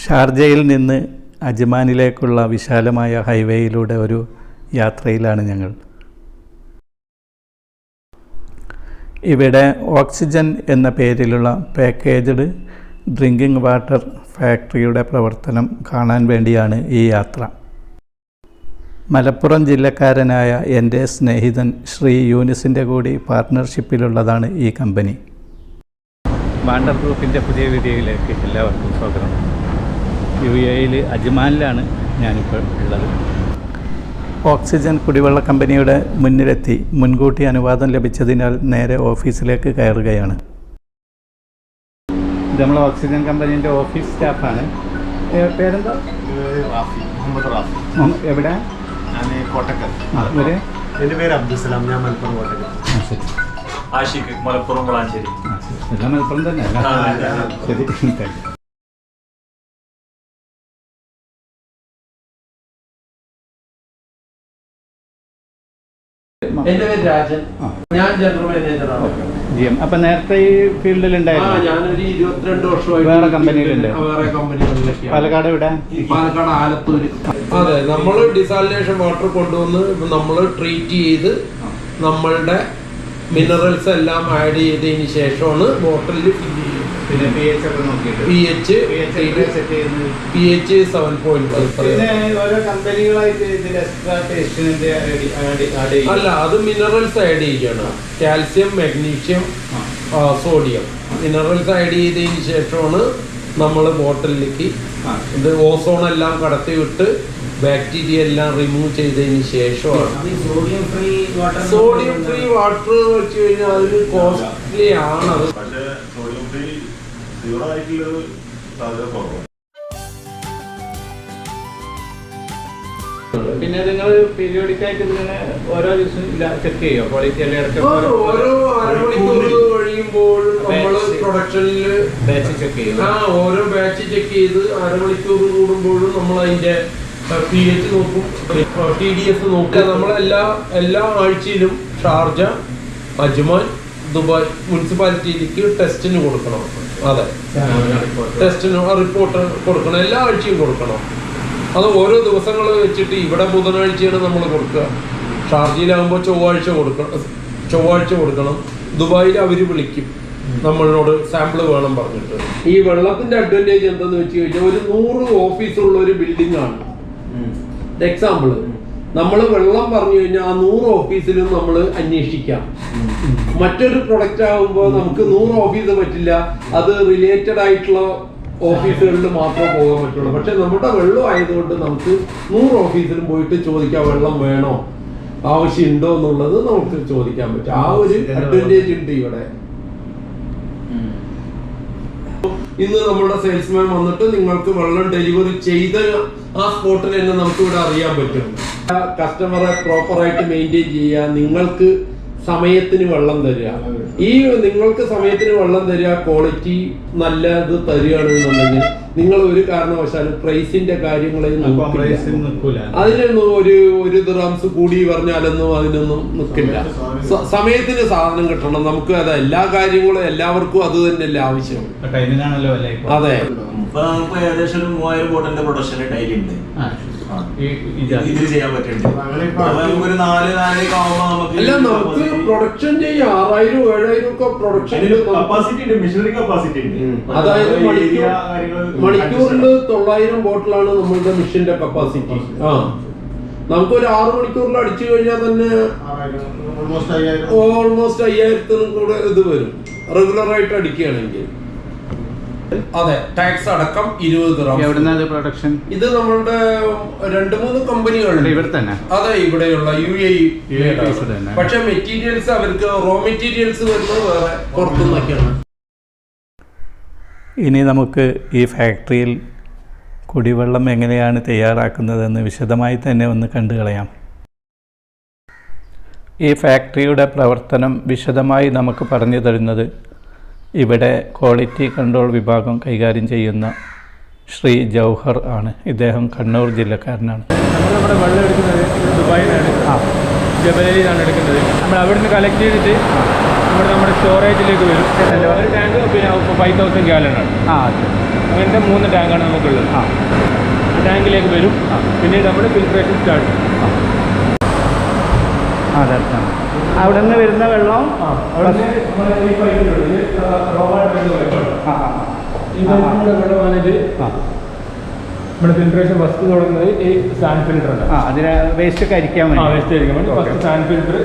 ഷാർജയിൽ നിന്ന് അജ്മാനിലേക്കുള്ള വിശാലമായ ഹൈവേയിലൂടെ ഒരു യാത്രയിലാണ് ഞങ്ങൾ. ഇവിടെ ഓക്സിജൻ എന്ന പേരിലുള്ള പാക്കേജ്ഡ് ഡ്രിങ്കിങ് വാട്ടർ ഫാക്ടറിയുടെ പ്രവർത്തനം കാണാൻ വേണ്ടിയാണ് ഈ യാത്ര. മലപ്പുറം ജില്ലക്കാരനായ എൻ്റെ സ്നേഹിതൻ ശ്രീ യൂനിസിൻ്റെ കൂടി പാർട്ട്ണർഷിപ്പിലുള്ളതാണ് ഈ കമ്പനി. വാണ്ടർ ഗ്രൂപ്പിൻ്റെ പുതിയ വീഡിയോയിലേക്ക് എല്ലാവർക്കും സ്വാഗതം. UAE അജ്മാനിലാണ് ഞാനിപ്പോൾ ഉള്ളത്. ഓക്സിജൻ കുടിവെള്ള കമ്പനിയുടെ മുന്നിലെത്തി മുൻകൂട്ടി അനുവാദം ലഭിച്ചതിനാൽ നേരെ ഓഫീസിലേക്ക് കയറുകയാണ്. ഇത് നമ്മൾ ഓക്സിജൻ കമ്പനീൻ്റെ ഓഫീസ് സ്റ്റാഫാണ്. പേരെന്താ? എവിടെ? ഞാൻ കോട്ടക്കൽ. എൻ്റെ പേര് അബ്ദുസലാം. ഞാൻ മലപ്പുറം കോട്ടക്കൽ. ആഷിഖ് മലപ്പുറം വളാഞ്ചേരി. എല്ലാം മലപ്പുറം തന്നെ അല്ല? ശരി. എന്റെ പേര് രാജൻ. ഞാൻ ജനറൽ മാനേജറാണ്. അപ്പൊ നേരത്തെ ഈ ഫീൽഡിലുണ്ടായിരുന്നു? ഞാനൊരു 22 വർഷമായി വേറെ കമ്പനിയിലുണ്ട്. വേറെ കമ്പനികളിലൊക്കെ. പാലക്കാട് ഇവിടെ? പാലക്കാട് ആലത്തൂര്. അതെ, നമ്മൾ ഡിസാലിനേഷൻ വാട്ടർ കൊണ്ടുവന്ന് നമ്മൾ ട്രീറ്റ് ചെയ്ത് നമ്മളുടെ മിനറൽസ് എല്ലാം ആഡ് ചെയ്തതിന് ശേഷമാണ് ബോട്ടിലിൽ ഫില്ല് ചെയ്യുന്നത്. പിന്നെ pH ഒക്കെ നോക്കിയിട്ട് pH 7.5. ഓരോ കമ്പനികളായിട്ട് ഇതിൽ എക്സ്ട്രാ ടേസ്റ്റിന്റെ അല്ല, അത് മിനറൽസ് ആഡ് ചെയ്യണം. Calcium, magnesium, sodium minerals add ചെയ്തതിന് ശേഷമാണ് നമ്മൾ ബോട്ടിലേക്ക് ഇത് ഓസോൺ എല്ലാം കടത്തി വിട്ട് ബാക്ടീരിയ എല്ലാം റിമൂവ് ചെയ്തതിന് ശേഷമാണ്. സോഡിയം ഫ്രീ വാട്ടർ വെച്ച് കഴിഞ്ഞാൽ അതിന് കോസ്റ്റ്ലി ആണത്. പിന്നെ നിങ്ങൾ പീരിയോഡിക് ആയിട്ട് ഇതിനെ ഓരോ ദിവസം ചെക്ക് ചെയ്യോ ക്വാളിറ്റി? ഓരോ അരമണിക്കൂർ കഴിയുമ്പോൾ നമ്മൾ പ്രൊഡക്ഷനിൽ ബാച്ച് ചെക്ക് ചെയ്യും. ഓരോ ബാച്ച് ചെക്ക് ചെയ്ത് അരമണിക്കൂർ കൂടുമ്പോഴും നമ്മൾ അതിന്റെ pH നോക്കും, TDS നോക്കുക. നമ്മളെല്ലാ ആഴ്ചയിലും ഷാർജ, അജ്മാൻ, ദുബായ് മുനിസിപ്പാലിറ്റിയിലേക്ക് ടെസ്റ്റിന് കൊടുക്കണം. അതെ, ടെസ്റ്റിന് റിപ്പോർട്ട് കൊടുക്കണം. എല്ലാ ആഴ്ചയും കൊടുക്കണം. അത് ഓരോ ദിവസങ്ങൾ വെച്ചിട്ട് ഇവിടെ ബുധനാഴ്ചയാണ് നമ്മൾ കൊടുക്കുക. ഷാർജയിലാകുമ്പോൾ ചൊവ്വാഴ്ച കൊടുക്കണം. ദുബായിൽ അവർ വിളിക്കും നമ്മളോട് സാമ്പിൾ വേണം പറഞ്ഞിട്ട്. ഈ വെള്ളത്തിന്റെ അഡ്വാൻറ്റേജ് എന്താന്ന് വെച്ച് കഴിഞ്ഞാൽ ഒരു 100 ഓഫീസുള്ള ഒരു ബിൽഡിംഗ് ആണ്. എക്സാമ്പിൾ, നമ്മൾ വെള്ളം പറഞ്ഞു കഴിഞ്ഞാൽ ആ 100 ഓഫീസിലും നമ്മൾ അന്വേഷിക്കാം. മറ്റൊരു പ്രൊഡക്റ്റ് ആകുമ്പോൾ നമുക്ക് 100 ഓഫീസ് പറ്റില്ല. അത് റിലേറ്റഡ് ആയിട്ടുള്ള ഓഫീസുകളിൽ മാത്രമേ പോകാൻ പറ്റുള്ളൂ. പക്ഷെ നമ്മുടെ വെള്ളം ആയതുകൊണ്ട് നമുക്ക് 100 ഓഫീസിലും പോയിട്ട് ചോദിക്കാം വെള്ളം വേണോ, ആവശ്യമുണ്ടോ എന്നുള്ളത് നമുക്ക് ചോദിക്കാൻ പറ്റും. ആ ഒരു അഡ്വാൻറ്റേജ് ഉണ്ട് ഇവിടെ. ഇന്ന് നമ്മുടെ സെയിൽസ്മാൻ വന്നിട്ട് നിങ്ങൾക്ക് വെള്ളം ഡെലിവറി ചെയ്ത ആ സ്പോട്ടിൽ തന്നെ നമുക്ക് ഇവിടെ അറിയാൻ പറ്റും. കസ്റ്റമറെ പ്രോപ്പറായിട്ട് മെയിൻറ്റെയിൻ ചെയ്യുക, നിങ്ങൾക്ക് സമയത്തിന് വെള്ളം തരിക. ഈ നിങ്ങൾക്ക് സമയത്തിന് വെള്ളം തരിക, ക്വാളിറ്റി നല്ലത് തരികയാണെന്നുണ്ടെങ്കിൽ നിങ്ങൾ ഒരു കാരണവശാലും പ്രൈസിന്റെ കാര്യങ്ങളെ അതിനൊന്നും ഒരു ദിർഹംസ് കൂടി പറഞ്ഞാലൊന്നും അതിനൊന്നും നിൽക്കില്ല. സമയത്തിന് സാധനം കിട്ടണം. നമുക്ക് അത് എല്ലാ കാര്യങ്ങളും എല്ലാവർക്കും അത് തന്നെയല്ലേ ആവശ്യം. അതെ, ഏകദേശം 3000 ബോട്ടിന്റെ പ്രൊഡക്ഷൻ ഡെയിലി ഉണ്ട്. ഇതിൽ ചെയ്യാൻ പറ്റുന്നുണ്ട്. നമുക്ക് പ്രൊഡക്ഷൻ ചെയ്യാം. 6000 7000 ഒക്കെ പ്രൊഡക്ഷൻ കപ്പാസിറ്റി ഉണ്ട്, മെഷീനറി കപ്പാസിറ്റി ഉണ്ട്. അതായത് മണിക്കൂറിൽ 900 ബോട്ടിലാണ് നമ്മളുടെ മെഷീന്റെ കപ്പാസിറ്റി. നമുക്കൊരു 6 മണിക്കൂറിൽ അടിച്ചു കഴിഞ്ഞാൽ തന്നെ ഓൾമോസ്റ്റ് 5000 കൂടെ ഇത് വരും റെഗുലർ ആയിട്ട് അടിക്കുകയാണെങ്കിൽ. അതെ, ടാക്സ് അടക്കം 20 ദിർഹം. പ്രൊഡക്ഷൻ ഇത് നമ്മളുടെ 2-3 കമ്പനികളുണ്ട് ഇവിടെ തന്നെ. അതെ, ഇവിടെയുള്ള UAE. പക്ഷെ മെറ്റീരിയൽസ് അവർക്ക് റോ മെറ്റീരിയൽസ് വരുന്നത് വേറെ പുറത്തുനിന്നൊക്കെയാണ്. ഇനി നമുക്ക് ഈ ഫാക്ടറിയിൽ കുടിവെള്ളം എങ്ങനെയാണ് തയ്യാറാക്കുന്നതെന്ന് വിശദമായി തന്നെ ഒന്ന് കണ്ടു കളയാം. ഈ ഫാക്ടറിയുടെ പ്രവർത്തനം വിശദമായി നമുക്ക് പറഞ്ഞു തരുന്നത് ഇവിടെ ക്വാളിറ്റി കൺട്രോൾ വിഭാഗം കൈകാര്യം ചെയ്യുന്ന ശ്രീ ജൗഹർ ആണ്. ഇദ്ദേഹം കണ്ണൂർ ജില്ലക്കാരനാണ്. നമ്മുടെ വെള്ളം എടുക്കുന്നത് ദുബായിലാണ്, ജബലയിലാണ് എടുക്കുന്നത്. നമ്മൾ അവിടെ നിന്ന് കളക്ട് ചെയ്തിട്ട് നമ്മുടെ സ്റ്റോറേജിലേക്ക് വരും. ഒരു ടാങ്ക് പിന്നെ 5000 ഗാലനാണ്. അങ്ങനത്തെ 3 ടാങ്കാണ് നമുക്കുള്ളത്. ആ ടാങ്കിലേക്ക് വരും. പിന്നീട് നമ്മൾ ഫിൽട്രേഷൻ സ്റ്റാർട്ട് ചെയ്യും. അതെ. അവിടെ നിന്ന് വരുന്ന വെള്ളം അവിടെ ഈ പൈപ്പിലുള്ളത് വെള്ളം വന്നിട്ട് നമ്മുടെ ഫിൽട്രേഷൻ ഫസ്റ്റ് തുടങ്ങുന്നത് ഈ സാൻഡ് ഫിൽറ്ററാണ്. അതിന് വേസ്റ്റ് കരിക്കാൻ വേണ്ടി. വേസ്റ്റ് കരിക്കാൻ വേണ്ടി ഫസ്റ്റ് സാൻഡ് ഫിൽറ്റർ,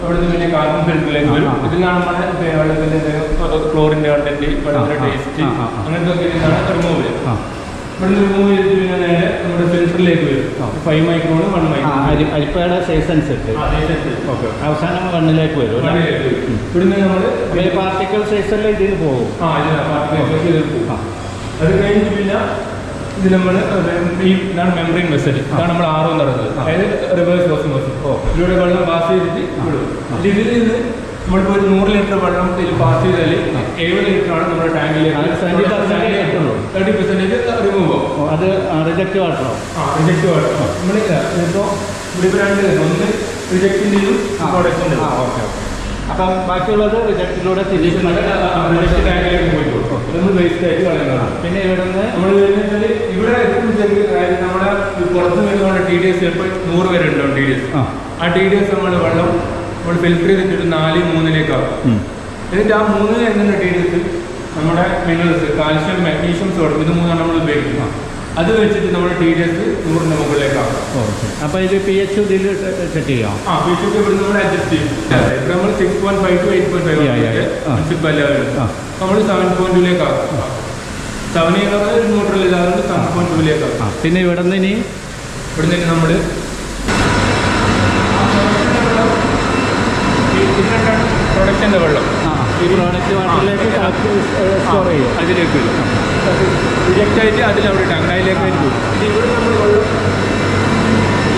അവിടെ നിന്ന് പിന്നെ കാർബൺ ഫിൽറ്ററിലേക്ക് വരും. ഇതിലാണ് നമ്മുടെ വെള്ളത്തിൻ്റെ ക്ലോറിൻ്റെ കണ്ടന്റ്, വെള്ളത്തിൻ്റെ ടേസ്റ്റ് അങ്ങനത്തെ ഒക്കെ ഇതാണ് റിമൂവ് ചെയ്യുക. ഇവിടെ നിന്ന് റിമൂവ് ചെയ്തിട്ട് പിന്നെ നേരെ നമ്മുടെ ഫിൽറ്ററിലേക്ക് വരും. 5 മൈക്രോൺ 1 മൈക്രോൺ അരിപ്പയുടെ സൈസ് അനുസരിച്ച് ഓക്കെ അവസാനം 1ലേക്ക് വരും. ഇവിടുന്ന് നമ്മൾ പാർട്ടിക്കൽ സൈസ് എല്ലാം ഇതിൽ പോകും. ഇതിൽ പോകും. അത് കഴിഞ്ഞിട്ട് പിന്നെ ഇത് നമ്മൾ ഇതാണ് മെമ്പറിൻ വെസൽ. ഇതാണ് നമ്മൾ RO എന്ന് പറയുന്നത്, അതായത് റിവേഴ്സ് വാഷിംഗ് മെഷീൻ. ഇതിലൂടെ വെള്ളം പാസ് ചെയ്തിട്ട് വിടും. ഇതിൽ നിന്ന് നമ്മളിപ്പോൾ ഒരു 100 ലിറ്റർ വെള്ളം ഇതിൽ പാസ് ചെയ്താൽ 70 ലിറ്ററാണ് നമ്മുടെ ടാങ്കിലേക്ക് 30% റിമൂവ് ആവും. അത് റിജക്റ്റ് വാട്ടറോ? റിജക്റ്റ് വാട്ടർ നമ്മളില്ല. ഇപ്പോൾ ഇവിടെ 2 ഒന്ന് റിജക്റ്റിൻ്റെയും പ്രൊഡക്റ്റിൻ്റെ. ഓക്കെ. അപ്പം ബാക്കിയുള്ളത് റിജക്റ്റിലൂടെ തിരിച്ച് റിജക്റ്റ് ടാങ്കിലേക്ക് പോയി കൊടുക്കും. നമ്മൾ വേസ്റ്റ് ആയിട്ട് കളയുന്നതാണ്. പിന്നെ ഇവിടെ നിന്ന് നമ്മൾ വരുന്നത് ഇവിടെ നമ്മുടെ പുറത്ത് വരുന്ന TDS ചിലപ്പോൾ 100 വരെ ഉണ്ടാവും. TDS ആ TDS നമ്മൾ വെള്ളം നമ്മൾ ഫിൽറ്റർ ചെയ്തിട്ട് 4-3ലേക്കാവും. എന്നിട്ട് ആ 3 എന്നുള്ള TDS നമ്മുടെ മിനറൽസ്, കാൽഷ്യം, മാഗ്നീഷ്യം, സോഡിയം, ഇത് 3 നമ്മൾ ഉപയോഗിക്കുന്നത്. അത് വെച്ചിട്ട് നമ്മുടെ TDS 100ന്റെ മുകളിലേക്കാവും. അപ്പോൾ ഇത് pH ഇതിൽ സെറ്റ് ചെയ്യാം. pH ഇവിടെ നമ്മൾ അഡ്ജസ്റ്റ് ചെയ്യും. ഇവിടെ നമ്മൾ 6.5 to 8.5 നമ്മൾ 7.2ലേക്കാവും. 7 ഒരു ന്യൂട്രൽ ഇല്ലാതെ 7.2ലേക്കാവും. പിന്നെ ഇവിടെ നിന്ന് നമ്മൾ പ്രൊഡക്റ്റിൻ്റെ വെള്ളം ഈ പ്രോഡക്റ്റ് വാട്ടറിലേക്ക് സ്റ്റോർ ചെയ്യും. അതിലേക്ക് വരും. റിജക്റ്റ് ആയിട്ട് അതിലവിടെ ഇട്ടാൽ അങ്ങനെ അതിലേക്ക് ആയിട്ട് പോകും. ഇവിടെ നമ്മൾ വെള്ളം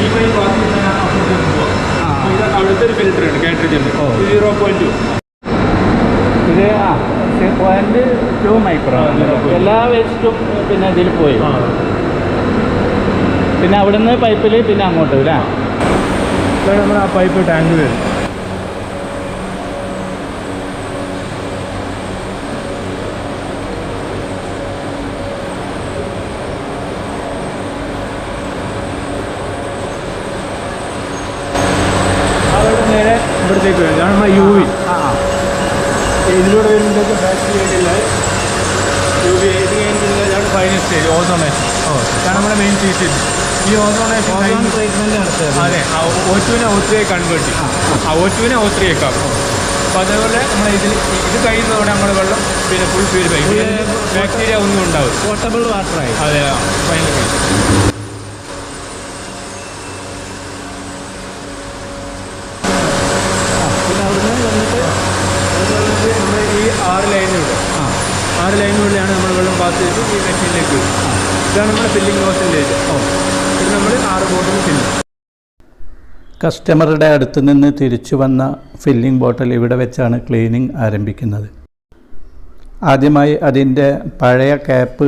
ഈ പൈ പാസ് ഇത് അവിടുത്തെ ഒരു ഫിൽറ്ററാണ് കാറ്ററിജൻ്റെ 0.2. ഇത് 0.2 മൈക്രോ. എല്ലാ വേസ്റ്റും പിന്നെ ഇതിൽ പോയി. പിന്നെ അവിടെ നിന്ന് പൈപ്പിൽ പിന്നെ അങ്ങോട്ട് അല്ലേ? നമ്മൾ ആ പൈപ്പ് ടാങ്ക് വരും. നേരെ ഇവിടത്തേക്ക് വരും. ഇതാണ് നമ്മുടെ UV. ഇതിലൂടെ വരുമ്പോഴത്തേക്ക് ബാക്ടീരിയയില്ല UV. ഇത് കഴിഞ്ഞിട്ടുള്ള ഇതാണ് ഫൈനൽ സ്റ്റേജ് ഓസോണേഷൻ. ഇതാണ് നമ്മുടെ മെയിൻ ട്രീറ്റ്മെൻറ്റ്. ഈ ഓസോണേഷൻ ട്രീറ്റ്മെൻറ്റ് നടത്തുക. അതെ, O2നെ O3 കൺവേർട്ട് ചെയ്യും. O2നെ O3 ആക്കും. അപ്പോൾ അതേപോലെ നമ്മൾ ഇത് കഴിയുന്നതോടെ നമ്മുടെ വെള്ളം പിന്നെ ഫുൾ പ്യൂരിഫൈ, ബാക്ടീരിയ ഒന്നും ഉണ്ടാവും. പോർട്ടബിൾ വാട്ടറായി. അതെ, ഫൈനൽ നമ്മൾ ഈ 6 ലൈനിലൂടെ 6 ലൈനിലൂടെയാണ് നമ്മൾ വെള്ളം പാസ് ചെയ്ത് ഈ മെഷീനിലേക്ക് വരും. ഇതാണ് നമ്മുടെ ഫില്ലിംഗ് പ്രോസസ്സിലേക്ക്. ഇത് നമ്മൾ 6 ബോട്ടിൽ ഫില്ല്. കസ്റ്റമറുടെ അടുത്ത് നിന്ന് തിരിച്ചു വന്ന ഫില്ലിംഗ് ബോട്ടിൽ ഇവിടെ വെച്ചാണ് ക്ലീനിങ് ആരംഭിക്കുന്നത്. ആദ്യമായി അതിൻ്റെ പഴയ ക്യാപ്പ്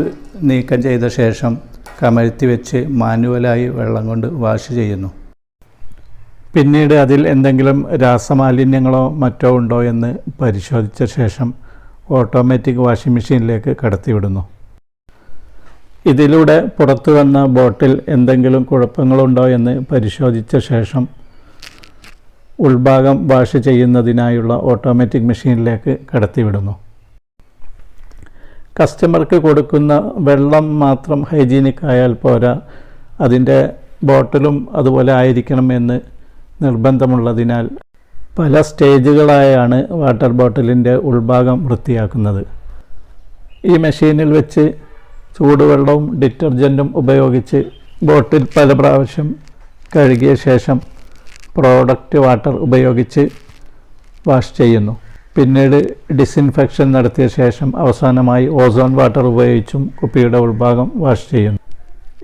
നീക്കം ചെയ്ത ശേഷം കമഴ്ത്തി വെച്ച് മാനുവലായി വെള്ളം കൊണ്ട് വാഷ് ചെയ്യുന്നു. പിന്നീട് അതിൽ എന്തെങ്കിലും രാസമാലിന്യങ്ങളോ മറ്റോ ഉണ്ടോ എന്ന് പരിശോധിച്ച ശേഷം ഓട്ടോമാറ്റിക് വാഷിംഗ് മെഷീനിലേക്ക് കടത്തിവിടുന്നു. ഇതിലൂടെ പുറത്തു വന്ന ബോട്ടിൽ എന്തെങ്കിലും കുഴപ്പങ്ങളുണ്ടോ എന്ന് പരിശോധിച്ച ശേഷം ഉൾഭാഗം വാഷ് ചെയ്യുന്നതിനായുള്ള ഓട്ടോമാറ്റിക് മെഷീനിലേക്ക് കടത്തിവിടുന്നു. കസ്റ്റമർക്ക് കൊടുക്കുന്ന വെള്ളം മാത്രം ഹൈജീനിക് ആയാൽ പോരാ, അതിൻ്റെ ബോട്ടിലും അതുപോലെ ആയിരിക്കണമെന്ന് നിർബന്ധമുള്ളതിനാൽ പല സ്റ്റേജുകളായാണ് വാട്ടർ ബോട്ടിലിൻ്റെ ഉൾഭാഗം വൃത്തിയാക്കുന്നത്. ഈ മെഷീനിൽ വെച്ച് ചൂടുവെള്ളവും ഡിറ്റർജൻറ്റും ഉപയോഗിച്ച് ബോട്ടിൽ പല പ്രാവശ്യം കഴുകിയ ശേഷം പ്രോഡക്റ്റ് വാട്ടർ ഉപയോഗിച്ച് വാഷ് ചെയ്യുന്നു. പിന്നീട് ഡിസിൻഫെക്ഷൻ നടത്തിയ ശേഷം അവസാനമായി ഓസോൺ വാട്ടർ ഉപയോഗിച്ചും കുപ്പിയുടെ ഉൾഭാഗം വാഷ് ചെയ്യുന്നു.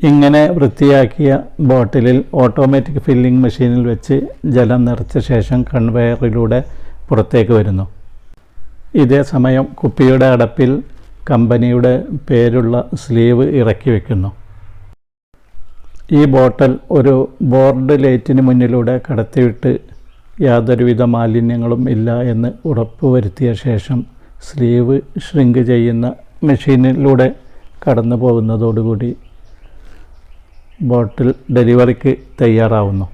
ഇങ്ങനെ വൃത്തിയാക്കിയ ബോട്ടിലിൽ ഓട്ടോമാറ്റിക് ഫില്ലിംഗ് മെഷീനിൽ വെച്ച് ജലം നിറച്ച ശേഷം കൺവെയറിലൂടെ പുറത്തേക്ക് വരുന്നു. ഇതേ സമയം കുപ്പിയുടെ അടപ്പിൽ കമ്പനിയുടെ പേരുള്ള സ്ലീവ് ഇറക്കി വയ്ക്കുന്നു. ഈ ബോട്ടിൽ ഒരു ബോർഡ് ലൈറ്റിന് മുന്നിലൂടെ കടത്തിവിട്ട് യാതൊരുവിധ മാലിന്യങ്ങളും ഇല്ല എന്ന് ഉറപ്പുവരുത്തിയ ശേഷം സ്ലീവ് ഷ്രിങ്ക് ചെയ്യുന്ന മെഷീനിലൂടെ കടന്നു പോകുന്നതോടുകൂടി ബോട്ടിൽ ഡെലിവറിക്ക് തയ്യാറാവുന്നു.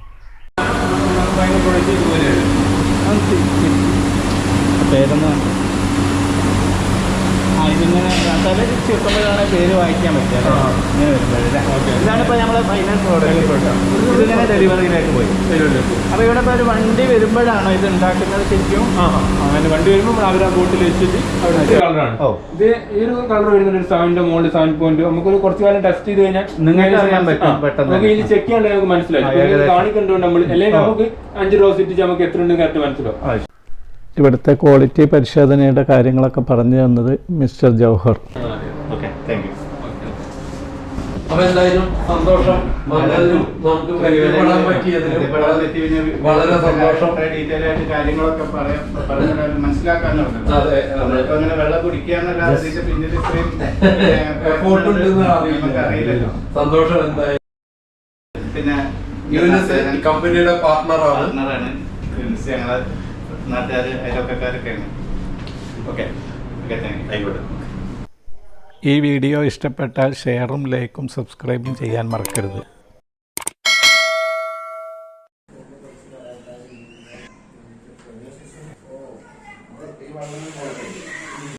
പേരൊന്ന് ഇതിങ്ങനെ ചെറുക്കുമ്പോഴാണ് പേര് വായിക്കാൻ പറ്റുക. ഇങ്ങനെ വരുമ്പോഴല്ലേ ഇതാണിപ്പോൾ നമ്മളെ ഫൈനൽ പ്രോഡക്റ്റ്. ഇതിങ്ങനെ ഡെലിവറിയിലേക്ക് പോയി. അപ്പോൾ ഇവിടെ ഇപ്പോൾ ഒരു വണ്ടി വരുമ്പോഴാണോ ഇത് ഉണ്ടാക്കുന്നത് ശരിക്കും? അങ്ങനെ വണ്ടി വരുമ്പോൾ അവർ ആ ബോട്ടിൽ വെച്ചിട്ട് കളറാണ്. ഇത് ഈ ഒരു കളർ വരുന്ന ഒരു 7 മുകളിൽ 7.2 നമുക്കൊരു കുറച്ച് കാലം ടെസ്റ്റ് ചെയ്ത് കഴിഞ്ഞാൽ നിങ്ങൾക്ക് അറിയാൻ പറ്റും പെട്ടെന്ന്. നമുക്ക് ഇത് ചെക്ക് ചെയ്യാൻ നമുക്ക് മനസ്സിലായി. കാണിക്കണ്ടുകൊണ്ട് നമ്മൾ അല്ലെങ്കിൽ നമുക്ക് 5 റോസ് ഇട്ടിട്ട് നമുക്ക് എത്ര ഉണ്ടെങ്കിൽ കറക്റ്റ് മനസ്സിലാവും. ഇവിടുത്തെ ക്വാളിറ്റി പരിശോധനയുടെ കാര്യങ്ങളൊക്കെ പറഞ്ഞു തന്നത് mister Jauhar. Okay, thank you. അപ്പൊ എന്തായാലും സന്തോഷം. നമുക്ക് പരിചയപ്പെടാൻ പറ്റിയതിലും വളരെ സന്തോഷം. ഡീറ്റെയിൽ ആയിട്ട് കാര്യങ്ങളൊക്കെ മനസ്സിലാക്കാനോ അതെ, അങ്ങനെ വെള്ളം കുടിക്കാന്നല്ലാതെ പിന്നീട് ഇത്രയും എഫോർട്ട് ഉണ്ടെന്ന് അറിയില്ലല്ലോ. സന്തോഷം. എന്തായാലും പിന്നെ കമ്പനിയുടെ പാർട്ട്ണറാണ്. ഞങ്ങളെ നാട്ടുകാർ അയൽവക്കക്കാരൊക്കെയാണ്. Okay okay, thank you. ആയിക്കോട്ടെ. ഈ വീഡിയോ ഇഷ്ടപ്പെട്ടാൽ ഷെയറും ലൈക്കും സബ്സ്ക്രൈബും ചെയ്യാൻ മറക്കരുത്.